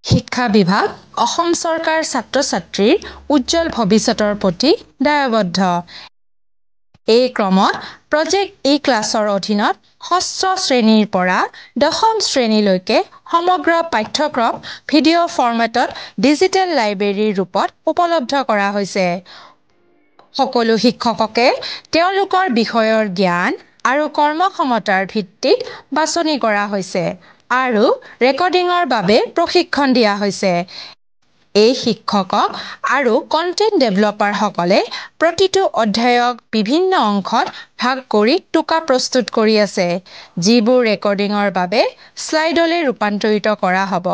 শিক্ষা বিভাগ অসম চৰকাৰ ছাত্ৰ-ছাত্ৰীৰ উজ্জ্বল ভৱিষ্যতৰ প্ৰতি দায়বদ্ধ। এই ক্ৰমত প্ৰজেক্ট ই-ক্লাছৰ অধীনত ষষ্ঠ শ্ৰেণীৰ পৰা দশম শ্ৰেণীলৈকে সমগ্ৰ পাঠ্যক্ৰম ভিডিঅ' ফৰ্মেটত ডিজিটেল লাইব্ৰেৰীৰ ৰূপত উপলব্ধ কৰা হৈছে। সকলো শিক্ষককে তেওঁলোকৰ বিষয়ৰ জ্ঞান আৰু কৰ্মক্ষমতাৰ ভিত্তিত বাছনি কৰা হৈছে আৰু ৰেকৰ্ডিঙৰ বাবে প্ৰশিক্ষণ দিয়া হৈছে। এই শিক্ষকক আৰু কণ্টেণ্ট ডেভেলপাৰসকলে প্ৰতিটো অধ্যায়ক বিভিন্ন অংশত ভাগ কৰি টোকা প্ৰস্তুত কৰি আছে, যিবোৰ ৰেকৰ্ডিঙৰ বাবে শ্লাইডলৈ ৰূপান্তৰিত কৰা হ'ব।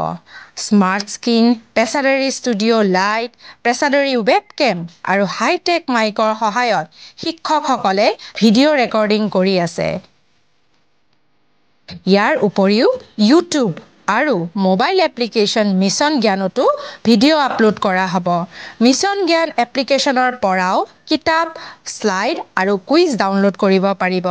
স্মাৰ্ট স্ক্ৰীন, পেচাদাৰী ষ্টুডিঅ' লাইট, পেচাদাৰী ৱেবকেম আৰু হাই-টেক মাইকৰ সহায়ত শিক্ষকসকলে ভিডিঅ' ৰেকৰ্ডিং কৰি আছে। ইয়াৰ উপৰিও ইউটিউব আৰু মোবাইল এপ্লিকেশ্যন মিছন জ্ঞানতো ভিডিঅ' আপলোড কৰা হ'ব। মিছন জ্ঞান এপ্লিকেশ্যনৰ পৰাও কিতাপ, শ্লাইড আৰু কুইজ ডাউনলোড কৰিব পাৰিব।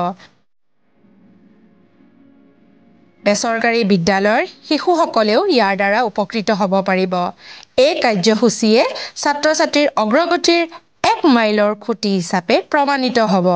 বেচৰকাৰী বিদ্যালয়ৰ শিশুসকলেও ইয়াৰ দ্বাৰা উপকৃত হ'ব পাৰিব। এই কাৰ্যসূচীয়ে ছাত্ৰ-ছাত্ৰীৰ অগ্ৰগতিৰ এক মাইলৰ খুঁটি হিচাপে প্ৰমাণিত হ'ব।